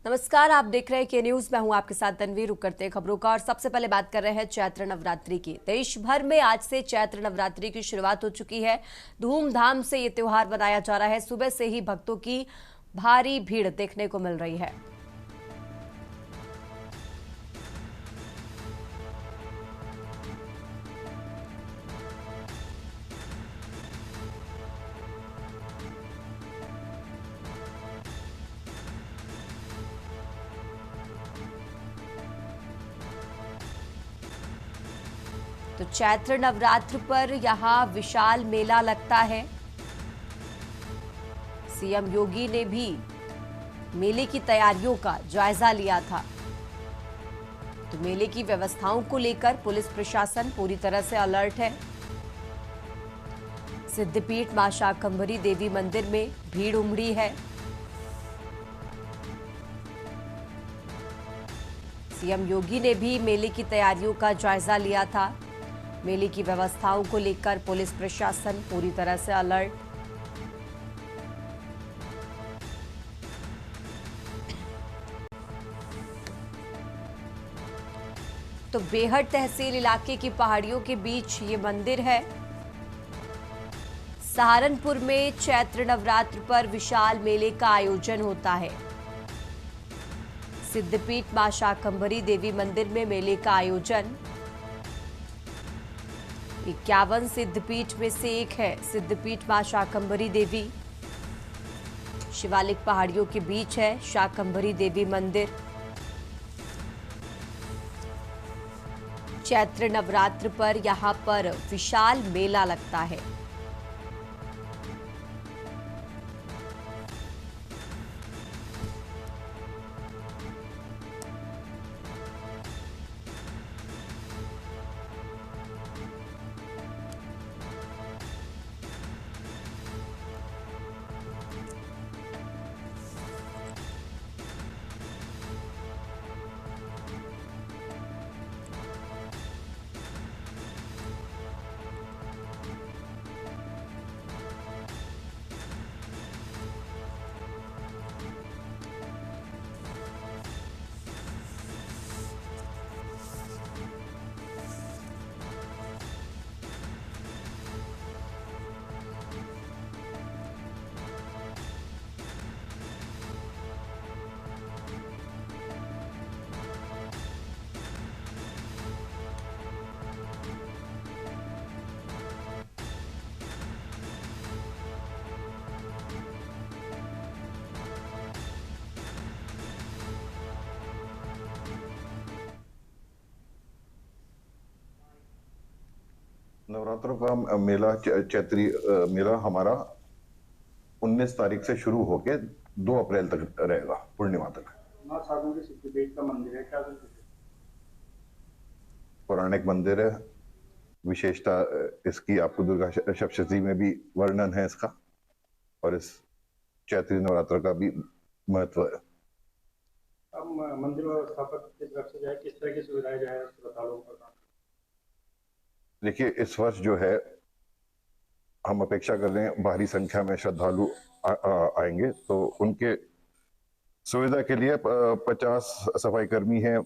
नमस्कार, आप देख रहे हैं के न्यूज। मैं हूं आपके साथ तनवीर। रुक करते हैं खबरों का और सबसे पहले बात कर रहे हैं चैत्र नवरात्रि की। देश भर में आज से चैत्र नवरात्रि की शुरुआत हो चुकी है। धूमधाम से ये त्योहार मनाया जा रहा है। सुबह से ही भक्तों की भारी भीड़ देखने को मिल रही है। तो चैत्र नवरात्र पर यहाँ विशाल मेला लगता है। सीएम योगी ने भी मेले की तैयारियों का जायजा लिया था। तो मेले की व्यवस्थाओं को लेकर पुलिस प्रशासन पूरी तरह से अलर्ट है। सिद्धपीठ मां शाकंभरी देवी मंदिर में भीड़ उमड़ी है। सीएम योगी ने भी मेले की तैयारियों का जायजा लिया था। मेले की व्यवस्थाओं को लेकर पुलिस प्रशासन पूरी तरह से अलर्ट। तो बेहट तहसील इलाके की पहाड़ियों के बीच ये मंदिर है। सहारनपुर में चैत्र नवरात्र पर विशाल मेले का आयोजन होता है। सिद्धपीठ मां शाकंभरी देवी मंदिर में मेले का आयोजन 51 सिद्धपीठ में से एक है सिद्धपीठ मां शाकंभरी देवी। शिवालिक पहाड़ियों के बीच है शाकंभरी देवी मंदिर। चैत्र नवरात्र पर यहां पर विशाल मेला लगता है। नवरात्रों का मेला चैत्री मेला हमारा 19 तारीख से शुरू होके 2 अप्रैल तक रहेगा, पूर्णिमा तक। माँ शाकंभरी सिद्धिपीठ का मंदिर है, क्या विशेषता है? पौराणिक मंदिर है। विशेषता इसकी आपको दुर्गा सप्तशती में भी वर्णन है इसका, और इस चैत्री नवरात्र का भी महत्व है। अब मंदिर व्यवस्थापक की तरफ से जाए किस तरह की सुविधाएं जाए श्रद्धालुओं का काम? देखिए, इस वर्ष जो है हम अपेक्षा कर रहे हैं भारी संख्या में श्रद्धालु आएंगे, तो उनके सुविधा के लिए 50 सफाई कर्मी हैं।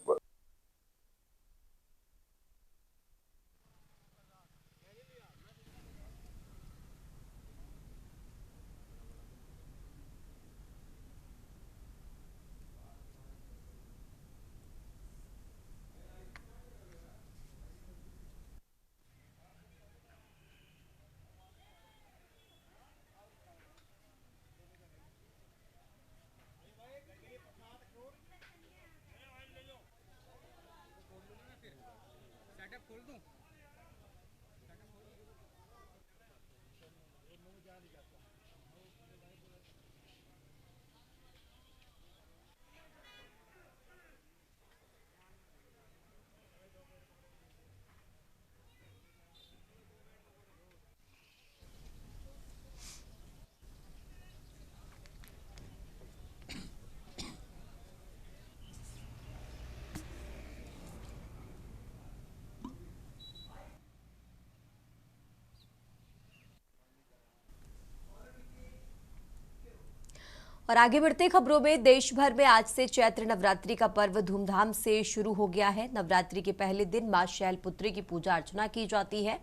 और आगे बढ़ते खबरों में, देश भर में आज से चैत्र नवरात्रि का पर्व धूमधाम से शुरू हो गया है। नवरात्रि के पहले दिन मां शैलपुत्री की पूजा अर्चना की जाती है।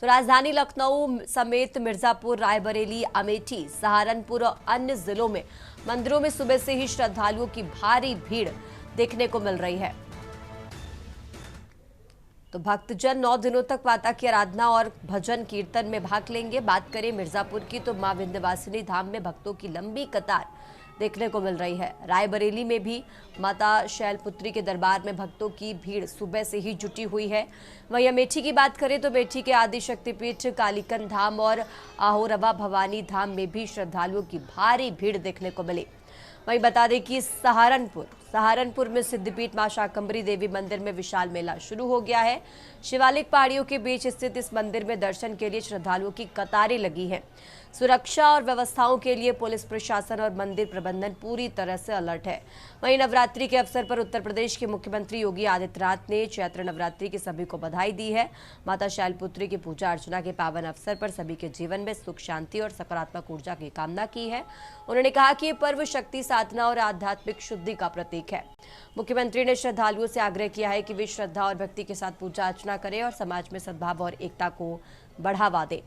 तो राजधानी लखनऊ समेत मिर्जापुर, रायबरेली, अमेठी, सहारनपुर और अन्य जिलों में मंदिरों में सुबह से ही श्रद्धालुओं की भारी भीड़ देखने को मिल रही है। तो भक्तजन 9 दिनों तक माता की आराधना और भजन कीर्तन में भाग लेंगे। बात करें मिर्जापुर की तो मां विंध्यवासिनी धाम में भक्तों की लंबी कतार देखने को मिल रही है। रायबरेली में भी माता शैलपुत्री के दरबार में भक्तों की भीड़ सुबह से ही जुटी हुई है। वहीं अमेठी की बात करें तो अमेठी के आदि शक्तिपीठ कालीकन धाम और आहोरबा भवानी धाम में भी श्रद्धालुओं की भारी भीड़ देखने को मिली। वहीं बता दें कि सहारनपुर में सिद्धपीठ मां शाकंभरी देवी मंदिर में विशाल मेला शुरू हो गया है। शिवालिक पहाड़ियों के बीच स्थित इस मंदिर में दर्शन के लिए श्रद्धालुओं की कतारें लगी हैं। सुरक्षा और व्यवस्थाओं के लिए पुलिस प्रशासन और मंदिर प्रबंधन पूरी तरह से अलर्ट है। वहीं नवरात्रि के अवसर पर उत्तर प्रदेश के मुख्यमंत्री योगी आदित्यनाथ ने चैत्र नवरात्रि के सभी को बधाई दी है। माता शैलपुत्री की पूजा अर्चना के पावन अवसर पर सभी के जीवन में सुख, शांति और सकारात्मक ऊर्जा की कामना की है। उन्होंने कहा कि ये पर्व शक्ति, साधना और आध्यात्मिक शुद्धि का प्रतीक है। मुख्यमंत्री ने श्रद्धालुओं से आग्रह किया है कि वे श्रद्धा और भक्ति के साथ पूजा अर्चना करें और समाज में सद्भाव और एकता को बढ़ावा दें।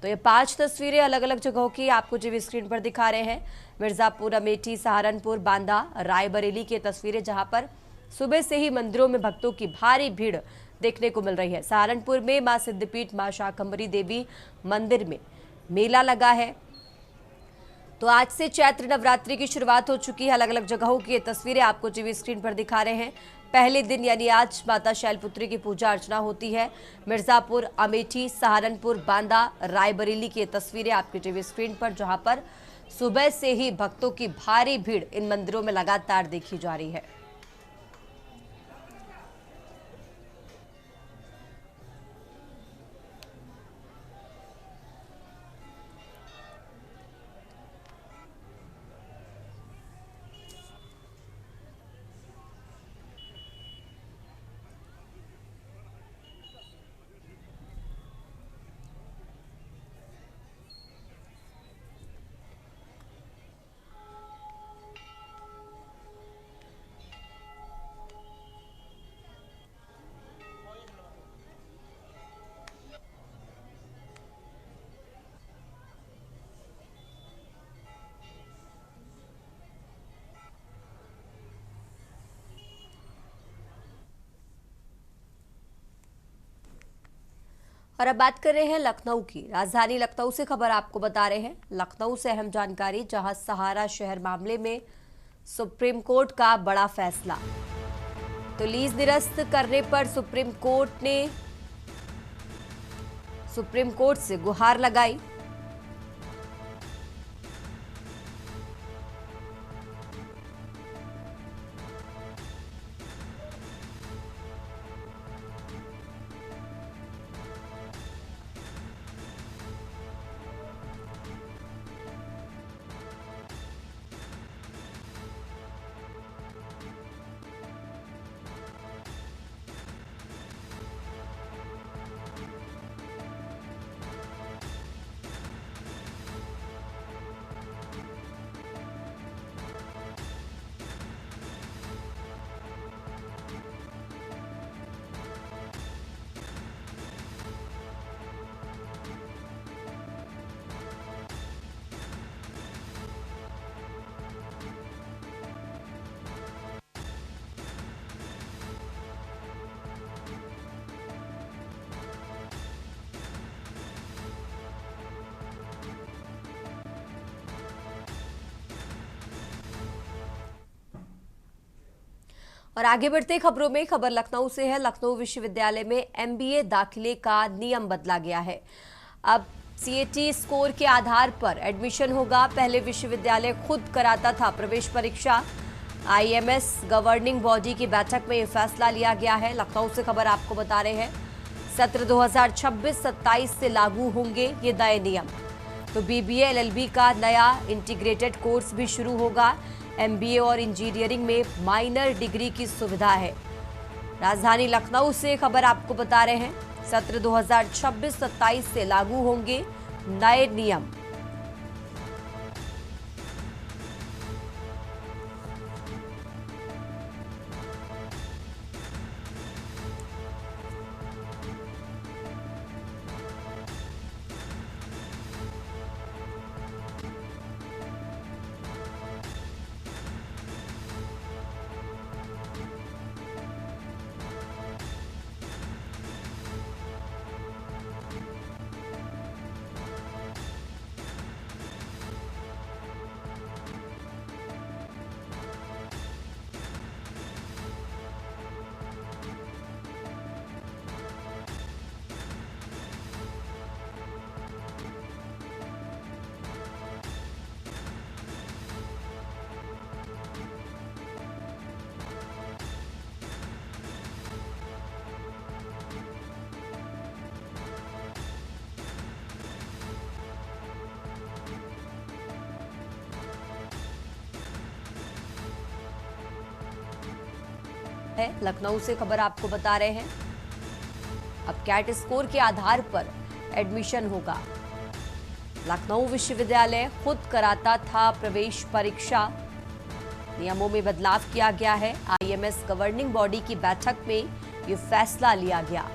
तो ये 5 तस्वीरें अलग अलग जगहों की आपको टीवी स्क्रीन पर दिखा रहे हैं। मिर्जापुर, अमेठी, सहारनपुर, बांदा, रायबरेली की तस्वीरें जहां पर सुबह से ही मंदिरों में भक्तों की भारी भीड़ देखने को मिल रही है। सहारनपुर में मां सिद्धपीठ मां शाकंभरी देवी मंदिर में मेला लगा है। तो आज से चैत्र नवरात्रि की शुरुआत हो चुकी है। अलग अलग जगहों की तस्वीरें आपको टीवी स्क्रीन पर दिखा रहे हैं। पहले दिन यानी आज माता शैलपुत्री की पूजा अर्चना होती है। मिर्जापुर, अमेठी, सहारनपुर, बांदा, रायबरेली की तस्वीरें आपकी टीवी स्क्रीन पर, जहां पर सुबह से ही भक्तों की भारी भीड़ इन मंदिरों में लगातार देखी जा रही है। और अब बात कर रहे हैं लखनऊ की। राजधानी लखनऊ से खबर आपको बता रहे हैं। लखनऊ से अहम जानकारी, जहां सहारा शहर मामले में सुप्रीम कोर्ट का बड़ा फैसला। तो लीज निरस्त करने पर सुप्रीम कोर्ट से गुहार लगाई। और आगे बढ़ते खबरों में, खबर लखनऊ से है। लखनऊ विश्वविद्यालय में एमबीए दाखिले का नियम बदला गया है। अब सीएटी स्कोर के आधार पर एडमिशन होगा। पहले विश्वविद्यालय खुद कराता था प्रवेश परीक्षा। आईएमएस गवर्निंग बॉडी की बैठक में यह फैसला लिया गया है। लखनऊ से खबर आपको बता रहे हैं। सत्र 2026-27 से लागू होंगे ये नए नियम। तो बीबीए एलएलबी का नया इंटीग्रेटेड कोर्स भी शुरू होगा। एमबीए और इंजीनियरिंग में माइनर डिग्री की सुविधा है। राजधानी लखनऊ से खबर आपको बता रहे हैं। सत्र 2026-27 से लागू होंगे नए नियम। है। लखनऊ से खबर आपको बता रहे हैं, अब कैट स्कोर के आधार पर एडमिशन होगा। लखनऊ विश्वविद्यालय खुद कराता था प्रवेश परीक्षा, नियमों में बदलाव किया गया है। आईएमएस गवर्निंग बॉडी की बैठक में यह फैसला लिया गया।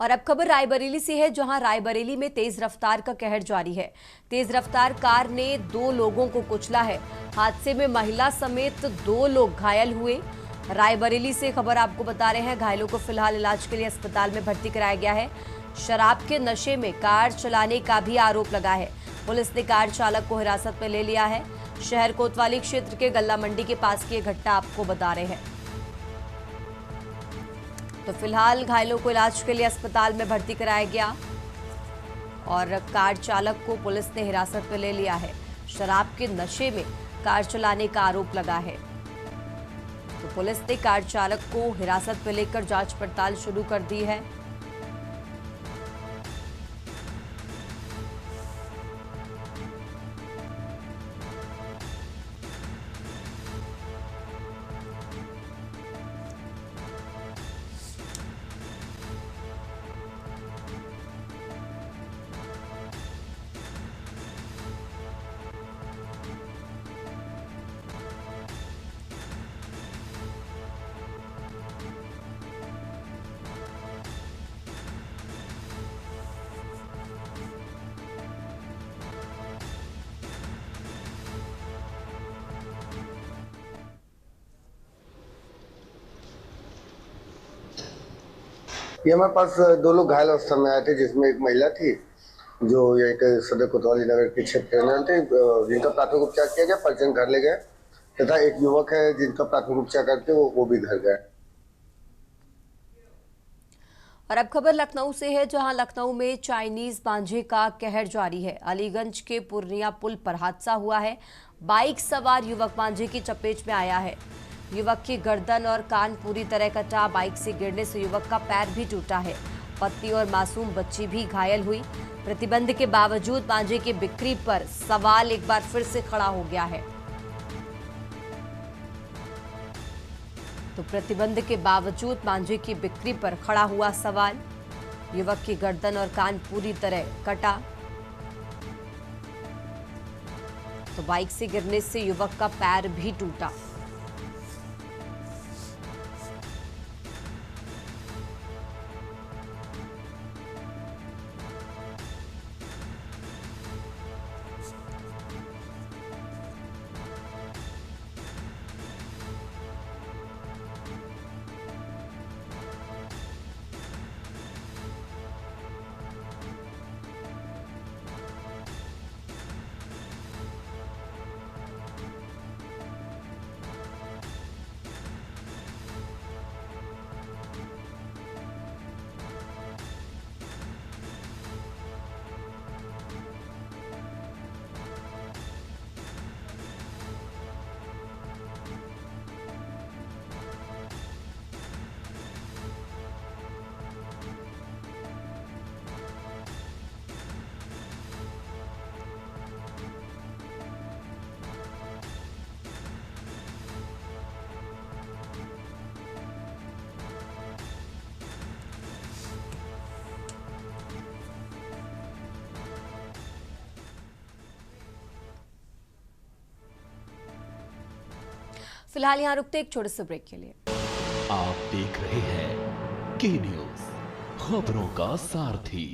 और अब खबर रायबरेली से है, जहां रायबरेली में तेज रफ्तार का कहर जारी है। तेज रफ्तार कार ने 2 लोगों को कुचला है। हादसे में महिला समेत 2 लोग घायल हुए। रायबरेली से खबर आपको बता रहे हैं, घायलों को फिलहाल इलाज के लिए अस्पताल में भर्ती कराया गया है। शराब के नशे में कार चलाने का भी आरोप लगा है। पुलिस ने कार चालक को हिरासत में ले लिया है। शहर कोतवाली क्षेत्र के गल्ला मंडी के पास की यह घटना आपको बता रहे हैं। तो फिलहाल घायलों को इलाज के लिए अस्पताल में भर्ती कराया गया और कार चालक को पुलिस ने हिरासत में ले लिया है। शराब के नशे में कार चलाने का आरोप लगा है, तो पुलिस ने कार चालक को हिरासत में लेकर जांच पड़ताल शुरू कर दी है। ये हमारे पास 2 लोग घायल अवस्था में आए थे, जिसमें एक महिला थी जो एक सदर कोतवाली नगर के क्षेत्र के रहने थे, जिनका प्राथमिक उपचार किया गया, परिजन घर ले गए, तथा एक युवक है जिनका प्राथमिक उपचार करके वो भी घर गए। और अब खबर लखनऊ से है, जहां लखनऊ में चाइनीज मांझे का कहर जारी है। अलीगंज के पूर्णिया पुल पर हादसा हुआ है। बाइक सवार युवक मांझे की चपेट में आया है। युवक की गर्दन और कान पूरी तरह कटा। बाइक से गिरने से युवक का पैर भी टूटा है। पत्नी और मासूम बच्ची भी घायल हुई। प्रतिबंध के बावजूद मांझे की बिक्री पर सवाल एक बार फिर से खड़ा हो गया है। तो प्रतिबंध के बावजूद मांझे की बिक्री पर खड़ा हुआ सवाल। युवक की गर्दन और कान पूरी तरह कटा। तो बाइक से गिरने से युवक का पैर भी टूटा। फिलहाल यहाँ रुकते एक छोटे से ब्रेक के लिए। आप देख रहे हैं के न्यूज, खबरों का सारथी।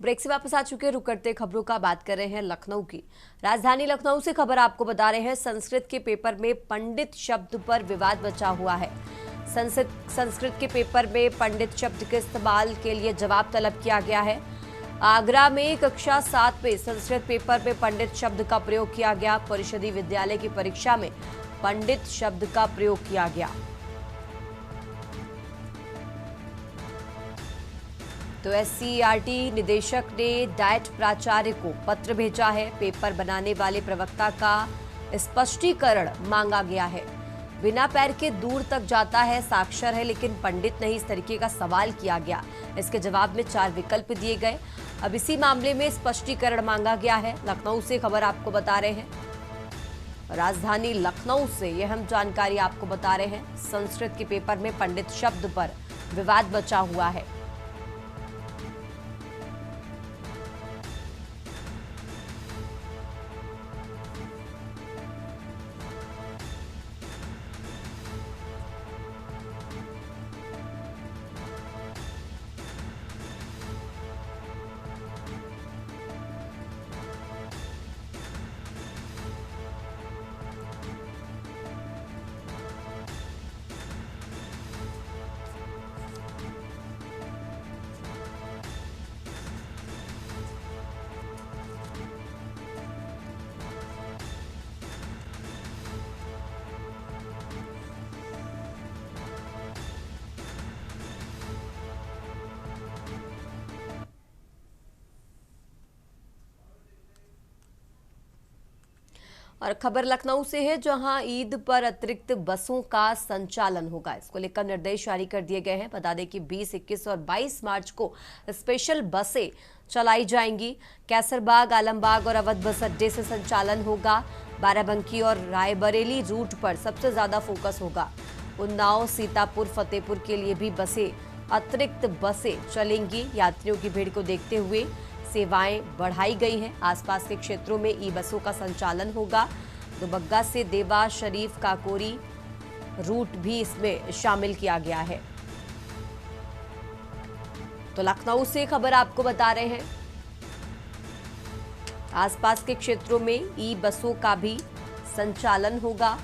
ब्रेक से वापस आ चुके, रुक करते खबरों का बात कर रहे हैं लखनऊ की। राजधानी लखनऊ से खबर आपको बता रहे हैं, संस्कृत के पेपर में पंडित शब्द पर विवाद मचा हुआ है। संस्कृत के पेपर में पंडित शब्द के इस्तेमाल के लिए जवाब तलब किया गया है। आगरा में कक्षा 7 में संस्कृत पेपर में पंडित शब्द का प्रयोग किया गया। परिषदीय विद्यालय की परीक्षा में पंडित शब्द का प्रयोग किया गया। तो एससीईआरटी निदेशक ने डाइट प्राचार्य को पत्र भेजा है। पेपर बनाने वाले प्रवक्ता का स्पष्टीकरण मांगा गया है। बिना पैर के दूर तक जाता है, साक्षर है लेकिन पंडित नहीं, इस तरीके का सवाल किया गया। इसके जवाब में 4 विकल्प दिए गए। अब इसी मामले में स्पष्टीकरण मांगा गया है। लखनऊ से खबर आपको बता रहे हैं, राजधानी लखनऊ से यह हम जानकारी आपको बता रहे हैं। संस्कृत के पेपर में पंडित शब्द पर विवाद बचा हुआ है। और खबर लखनऊ से है, जहां ईद पर अतिरिक्त बसों का संचालन होगा। इसको लेकर निर्देश जारी कर दिए गए हैं। बता दें कि 20, 21 और 22 मार्च को स्पेशल बसें चलाई जाएंगी। कैसरबाग, आलमबाग और अवध बस अड्डे से संचालन होगा। बाराबंकी और रायबरेली रूट पर सबसे ज्यादा फोकस होगा। उन्नाव, सीतापुर, फतेहपुर के लिए भी अतिरिक्त बसें चलेंगी। यात्रियों की भीड़ को देखते हुए सेवाएं बढ़ाई गई हैं। आसपास के क्षेत्रों में ई बसों का संचालन होगा। दुबग्गा से देवा, शरीफ, काकोरी रूट भी इसमें शामिल किया गया है। तो लखनऊ से खबर आपको बता रहे हैं, आसपास के क्षेत्रों में ई बसों का भी संचालन होगा।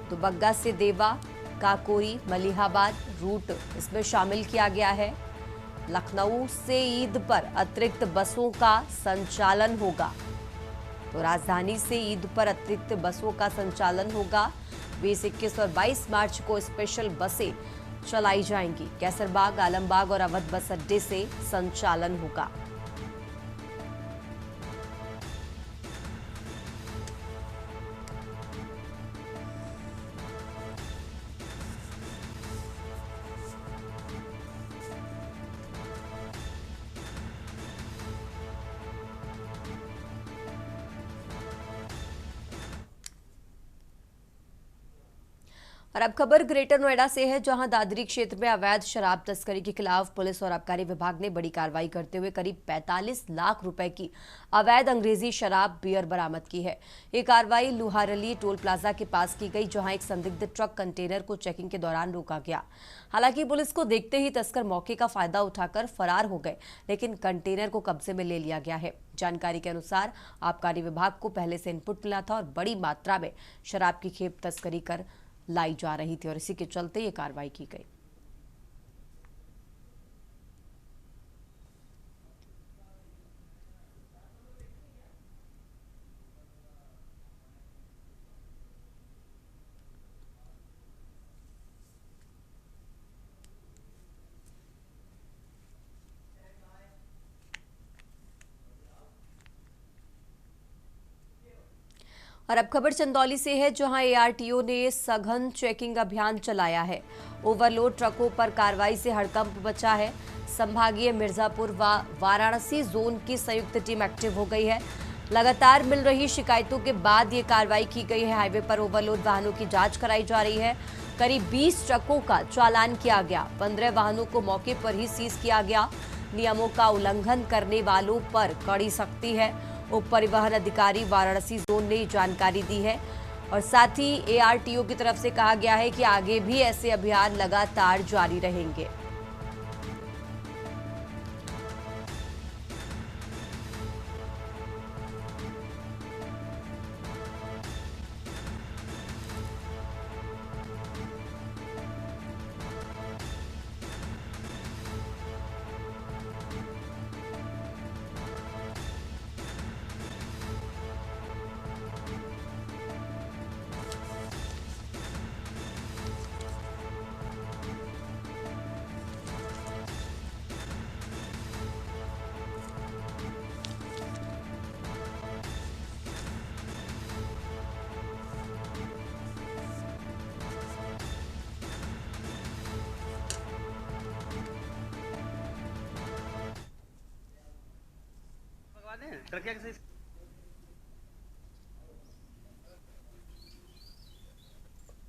दुबग्गा से देवा, काकोरी, मलिहाबाद रूट इसमें शामिल किया गया है। लखनऊ से ईद पर अतिरिक्त बसों का संचालन होगा। तो राजधानी से ईद पर अतिरिक्त बसों का संचालन होगा। 20, 21 और 22 मार्च को स्पेशल बसें चलाई जाएंगी। कैसरबाग, आलमबाग और अवध बस अड्डे से संचालन होगा। और अब खबर ग्रेटर नोएडा से है, जहां दादरी क्षेत्र में अवैध शराब तस्करी के खिलाफ पुलिस और आबकारी विभाग ने बड़ी कार्रवाई करते हुए करीब 45 लाख रुपए की अवैध अंग्रेजी शराब बियर बरामद की है। ये कार्रवाई लुहारली टोल प्लाजा के पास की गई, जहां एक संदिग्ध ट्रक कंटेनर को चेकिंग के दौरान रोका गया। हालांकि पुलिस को देखते ही तस्कर मौके का फायदा उठाकर फरार हो गए, लेकिन कंटेनर को कब्जे में ले लिया गया है। जानकारी के अनुसार आबकारी विभाग को पहले से इनपुट मिला था और बड़ी मात्रा में शराब की खेप तस्करी कर लाई जा रही थी और इसी के चलते ये कार्रवाई की गई। और अब खबर चंदौली से है, जहां एआरटीओ ने सघन चेकिंग अभियान चलाया है। ओवरलोड ट्रकों पर कार्रवाई से हड़कंप मचा है। संभागीय मिर्जापुर व वाराणसी जोन की संयुक्त टीम एक्टिव हो गई है। लगातार मिल रही शिकायतों के बाद ये कार्रवाई की गई है। हाईवे पर ओवरलोड वाहनों की जांच कराई जा रही है। करीब 20 ट्रकों का चालान किया गया। 15 वाहनों को मौके पर ही सीज किया गया। नियमों का उल्लंघन करने वालों पर कड़ी सख्ती है। उप परिवहन अधिकारी वाराणसी जोन ने जानकारी दी है और साथ ही एआरटीओ की तरफ से कहा गया है कि आगे भी ऐसे अभियान लगातार जारी रहेंगे।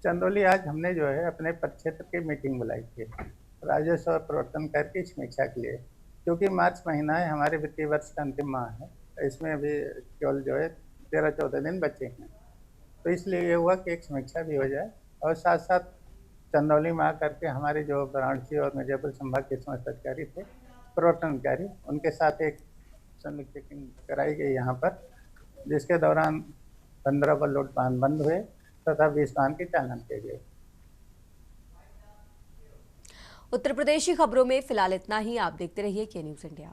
चंदौली आज हमने जो है अपने परिक्षेत्र की मीटिंग बुलाई थी राजस्व और प्रवर्तन कर की समीक्षा के लिए, क्योंकि मार्च महीना है, हमारे वित्तीय वर्ष का अंतिम माह है, इसमें अभी केवल जो है 13-14 दिन बचे हैं। तो इसलिए ये हुआ कि एक समीक्षा भी हो जाए और साथ साथ चंदौली में आकर के हमारे जो वाराणसी और मिर्जापुर संभाग के समस्त अधिकारी थे, प्रवर्तन अधिकारी, उनके साथ एक संयुक्त चेकिंग कराई गई यहाँ पर, जिसके दौरान 15 बलोट वाहन बंद हुए तथा 20 वाहन के चालान किए गए। उत्तर प्रदेश की खबरों में फिलहाल इतना ही। आप देखते रहिए के न्यूज़ इंडिया।